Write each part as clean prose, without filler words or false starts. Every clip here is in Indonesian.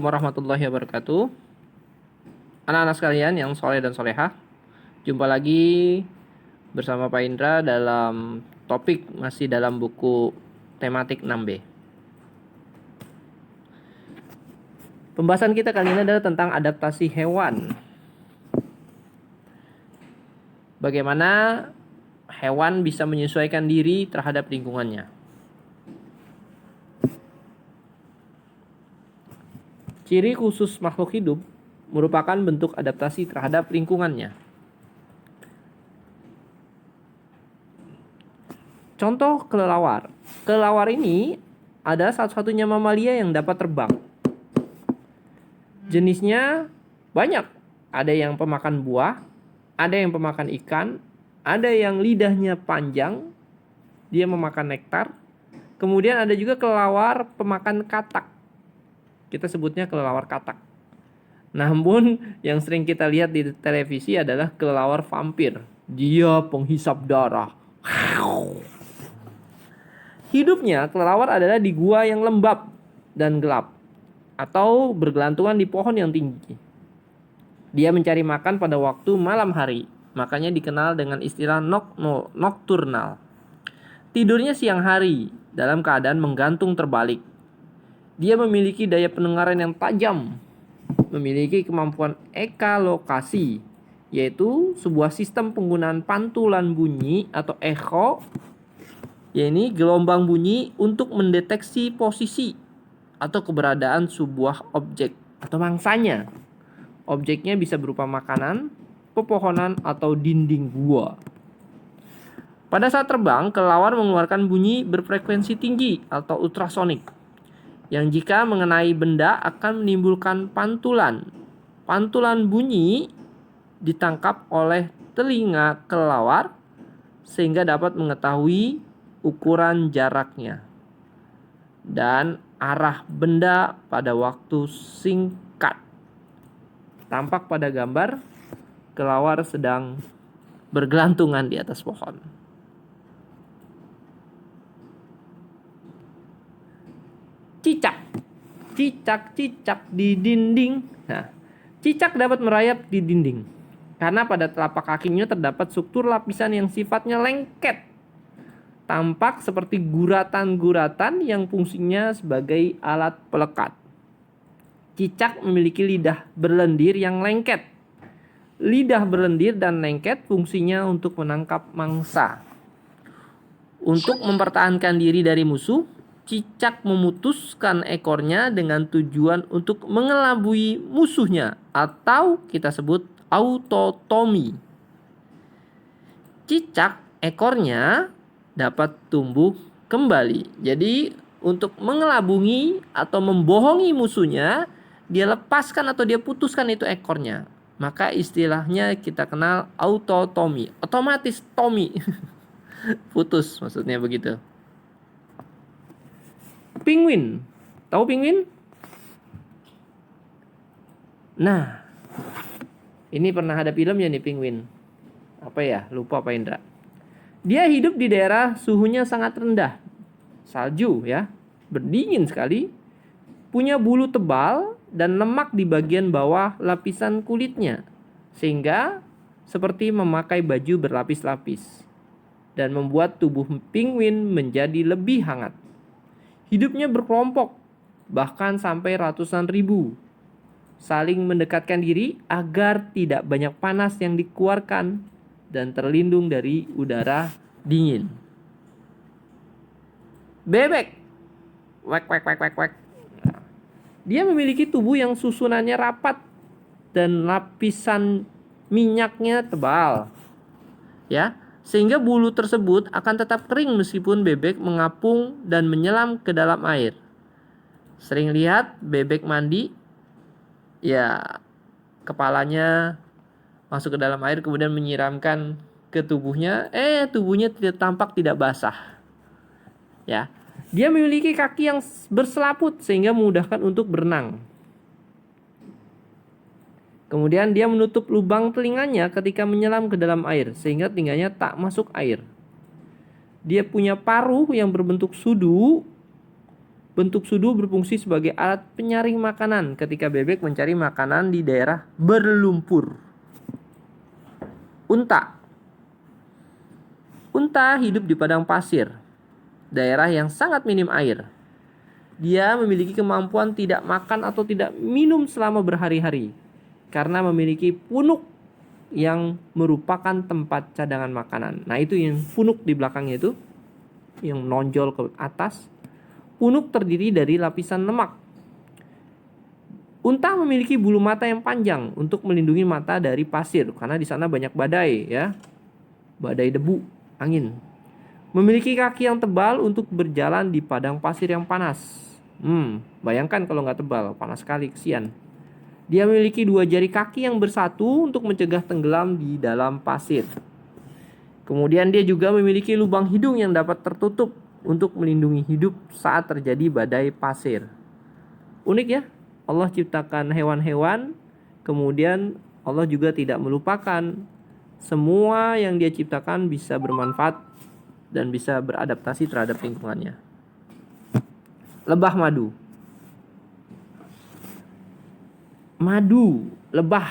Warahmatullahi wabarakatuh. Anak-anak sekalian yang soleh dan solehah, jumpa lagi bersama Pak Indra dalam topik masih dalam buku tematik 6B. Pembahasan kita kali ini adalah tentang adaptasi hewan. Bagaimana hewan bisa menyesuaikan diri terhadap lingkungannya. Ciri khusus makhluk hidup merupakan bentuk adaptasi terhadap lingkungannya. Contoh kelelawar. Kelelawar ini adalah satu-satunya mamalia yang dapat terbang. Jenisnya banyak. Ada yang pemakan buah, ada yang pemakan ikan, ada yang lidahnya panjang, dia memakan nektar. Kemudian ada juga kelelawar pemakan katak. Kita sebutnya kelelawar katak. Namun yang sering kita lihat di televisi adalah kelelawar vampir. Dia penghisap darah. Hidupnya kelelawar adalah di gua yang lembab dan gelap atau bergelantungan di pohon yang tinggi. Dia mencari makan pada waktu malam hari, makanya dikenal dengan istilah nokturnal. Tidurnya siang hari dalam keadaan menggantung terbalik. Dia memiliki daya pendengaran yang tajam, memiliki kemampuan ekalokasi, yaitu sebuah sistem penggunaan pantulan bunyi atau echo, yaitu gelombang bunyi untuk mendeteksi posisi atau keberadaan sebuah objek atau mangsanya. Objeknya bisa berupa makanan, pepohonan, atau dinding gua. Pada saat terbang, kelelawar mengeluarkan bunyi berfrekuensi tinggi atau ultrasonik, yang jika mengenai benda akan menimbulkan pantulan. Pantulan bunyi ditangkap oleh telinga kelelawar sehingga dapat mengetahui ukuran jaraknya dan arah benda pada waktu singkat. Tampak pada gambar kelelawar sedang bergelantungan di atas pohon. Cicak di dinding. Nah, cicak dapat merayap di dinding karena pada telapak kakinya terdapat struktur lapisan yang sifatnya lengket. Tampak seperti guratan-guratan yang fungsinya sebagai alat pelekat. Cicak memiliki lidah berlendir yang lengket. Lidah berlendir dan lengket fungsinya untuk menangkap mangsa. Untuk mempertahankan diri dari musuh, cicak memutuskan ekornya dengan tujuan untuk mengelabui musuhnya atau kita sebut autotomi. Cicak ekornya dapat tumbuh kembali. Jadi untuk mengelabui atau membohongi musuhnya, dia lepaskan atau dia putuskan itu ekornya. Maka istilahnya kita kenal autotomi. Otomatis tomi. Putus maksudnya begitu. Penguin. Tahu penguin? Nah, ini pernah ada filmnya nih penguin. Apa ya? Lupa Pak Indra. Dia hidup di daerah suhunya sangat rendah. Salju ya. Berdingin sekali. Punya bulu tebal dan lemak di bagian bawah lapisan kulitnya. Sehingga seperti memakai baju berlapis-lapis. Dan membuat tubuh penguin menjadi lebih hangat. Hidupnya berkelompok, bahkan sampai ratusan ribu. Saling mendekatkan diri agar tidak banyak panas yang dikeluarkan dan terlindung dari udara dingin. Bebek. Wek. Dia memiliki tubuh yang susunannya rapat dan lapisan minyaknya tebal. Ya. Sehingga bulu tersebut akan tetap kering meskipun bebek mengapung dan menyelam ke dalam air. Sering lihat bebek mandi, ya kepalanya masuk ke dalam air kemudian menyiramkan ke tubuhnya, tubuhnya tampak tidak basah. Ya, dia memiliki kaki yang berselaput sehingga memudahkan untuk berenang. Kemudian dia menutup lubang telinganya ketika menyelam ke dalam air sehingga telinganya tak masuk air. Dia punya paruh yang berbentuk sudu Bentuk sudu berfungsi sebagai alat penyaring makanan ketika bebek mencari makanan di daerah berlumpur. Unta. Unta hidup di padang pasir, daerah yang sangat minim air. Dia memiliki kemampuan tidak makan atau tidak minum selama berhari-hari karena memiliki punuk yang merupakan tempat cadangan makanan. Nah, itu yang punuk di belakangnya itu, yang menonjol ke atas. Punuk terdiri dari lapisan lemak. Unta memiliki bulu mata yang panjang untuk melindungi mata dari pasir karena di sana banyak badai ya. Badai debu, angin. Memiliki kaki yang tebal untuk berjalan di padang pasir yang panas. Bayangkan kalau nggak tebal, panas sekali, kesian. Dia memiliki 2 jari kaki yang bersatu untuk mencegah tenggelam di dalam pasir. Kemudian dia juga memiliki lubang hidung yang dapat tertutup untuk melindungi hidup saat terjadi badai pasir. Unik ya, Allah ciptakan hewan-hewan, kemudian Allah juga tidak melupakan semua yang dia ciptakan bisa bermanfaat dan bisa beradaptasi terhadap lingkungannya. Lebah madu. Lebah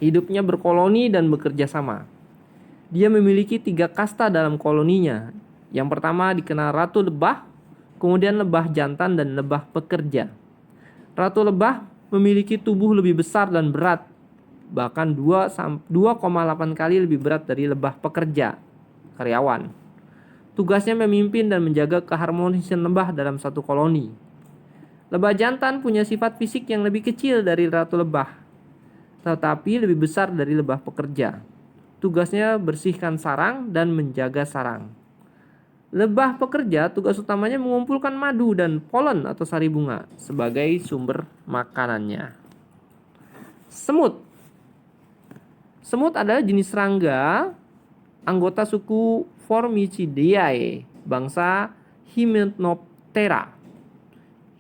hidupnya berkoloni dan bekerja sama. Dia memiliki 3 kasta dalam koloninya. Yang pertama dikenal ratu lebah, kemudian lebah jantan dan lebah pekerja. Ratu lebah memiliki tubuh lebih besar dan berat, bahkan 2,8 kali lebih berat dari lebah pekerja, karyawan. Tugasnya memimpin dan menjaga keharmonisan lebah dalam satu koloni. Lebah jantan punya sifat fisik yang lebih kecil dari ratu lebah, tetapi lebih besar dari lebah pekerja. Tugasnya bersihkan sarang dan menjaga sarang. Lebah pekerja tugas utamanya mengumpulkan madu dan polen atau sari bunga sebagai sumber makanannya. Semut. Semut adalah jenis serangga anggota suku Formicidae, bangsa Hymenoptera.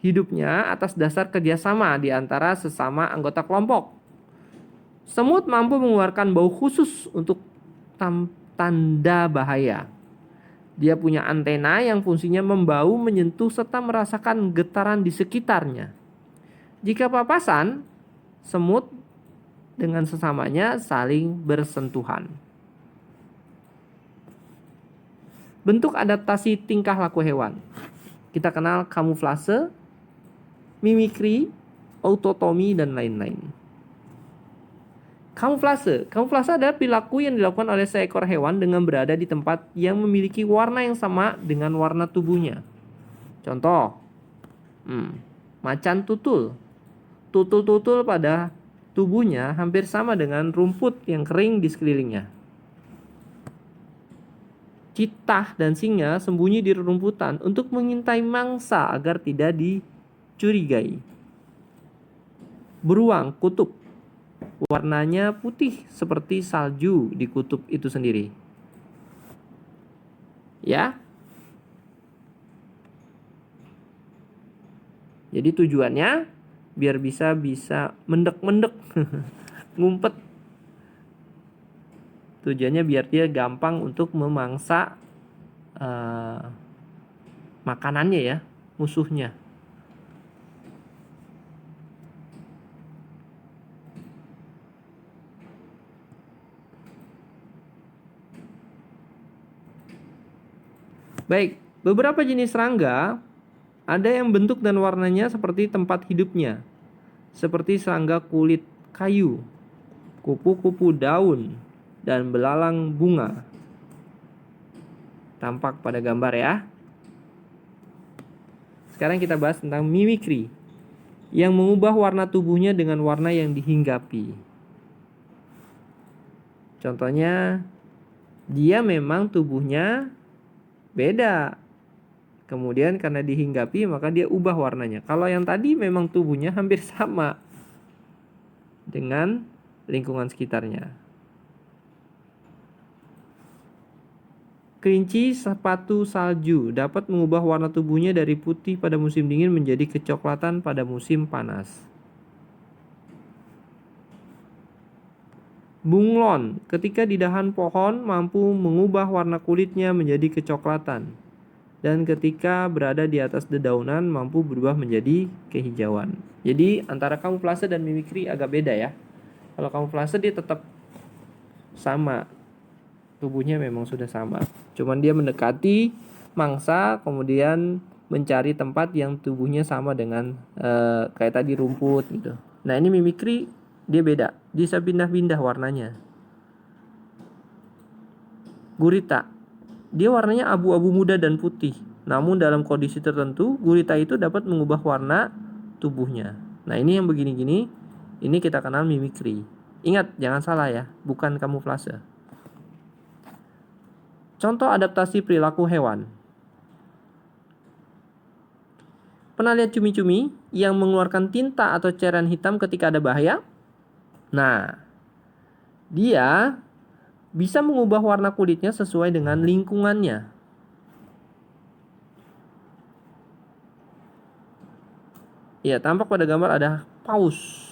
Hidupnya atas dasar kerjasama di antara sesama anggota kelompok. Semut mampu mengeluarkan bau khusus untuk tanda bahaya. Dia punya antena yang fungsinya membau, menyentuh, serta merasakan getaran di sekitarnya. Jika papasan, semut dengan sesamanya saling bersentuhan. Bentuk adaptasi tingkah laku hewan. Kita kenal kamuflase, mimikri, autotomi, dan lain-lain. Kamuflase adalah perilaku yang dilakukan oleh seekor hewan dengan berada di tempat yang memiliki warna yang sama dengan warna tubuhnya. Contoh, macan tutul. Tutul-tutul pada tubuhnya hampir sama dengan rumput yang kering di sekelilingnya. Citah dan singa sembunyi di rerumputan untuk mengintai mangsa agar tidak dicurigai. Beruang kutub, warnanya putih seperti salju di kutub itu sendiri. Ya. Jadi tujuannya biar bisa mendek-mendek, ngumpet. Tujuannya biar dia gampang untuk memangsa makanannya ya, musuhnya. Baik, beberapa jenis serangga ada yang bentuk dan warnanya seperti tempat hidupnya, seperti serangga kulit kayu, kupu-kupu daun, dan belalang bunga. Tampak pada gambar ya. Sekarang kita bahas tentang mimikri, yang mengubah warna tubuhnya dengan warna yang dihinggapi. Contohnya, dia memang tubuhnya beda. Kemudian karena dihinggapi maka dia ubah warnanya. Kalau yang tadi memang tubuhnya hampir sama dengan lingkungan sekitarnya. Kelinci sepatu salju dapat mengubah warna tubuhnya dari putih pada musim dingin menjadi kecoklatan pada musim panas. Bunglon ketika di dahan pohon mampu mengubah warna kulitnya menjadi kecoklatan. dan ketika berada di atas dedaunan mampu berubah menjadi kehijauan. Jadi antara kamuflase dan mimikri agak beda ya. Kalau kamuflase dia tetap sama, tubuhnya memang sudah sama. Cuman dia mendekati mangsa kemudian mencari tempat yang tubuhnya sama dengan kayak tadi rumput gitu. Nah ini mimikri dia beda, bisa pindah-pindah warnanya. Gurita, dia warnanya abu-abu muda dan putih. Namun dalam kondisi tertentu, gurita itu dapat mengubah warna tubuhnya. Nah ini yang begini-gini, ini kita kenal mimikri. Ingat, jangan salah ya, bukan kamuflase. Contoh adaptasi perilaku hewan. Pernah lihat cumi-cumi yang mengeluarkan tinta atau cairan hitam ketika ada bahaya? Nah, dia bisa mengubah warna kulitnya sesuai dengan lingkungannya. Ya, tampak pada gambar ada paus.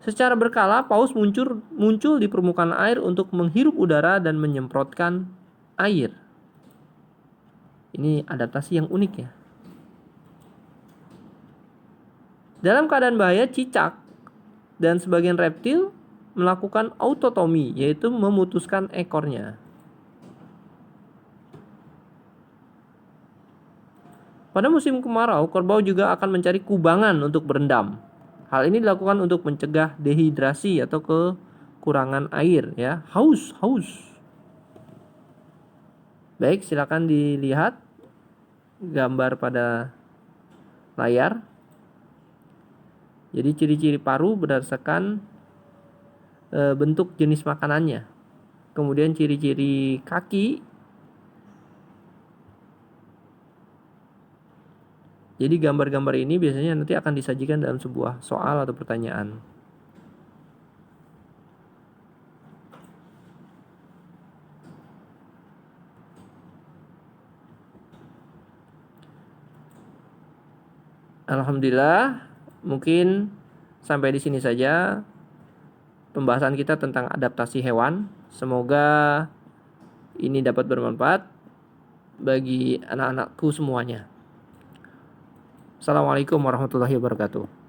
Secara berkala, paus muncul di permukaan air untuk menghirup udara dan menyemprotkan air. Ini adaptasi yang unik ya. Dalam keadaan bahaya, cicak dan sebagian reptil melakukan autotomi, yaitu memutuskan ekornya. Pada musim kemarau, kerbau juga akan mencari kubangan untuk berendam. Hal ini dilakukan untuk mencegah dehidrasi atau kekurangan air ya, haus. Baik, silakan dilihat gambar pada layar. Jadi ciri-ciri paru berdasarkan bentuk jenis makanannya. Kemudian ciri-ciri kaki. Jadi gambar-gambar ini biasanya nanti akan disajikan dalam sebuah soal atau pertanyaan. Alhamdulillah, mungkin sampai di sini saja pembahasan kita tentang adaptasi hewan. Semoga ini dapat bermanfaat bagi anak-anakku semuanya. Assalamualaikum warahmatullahi wabarakatuh.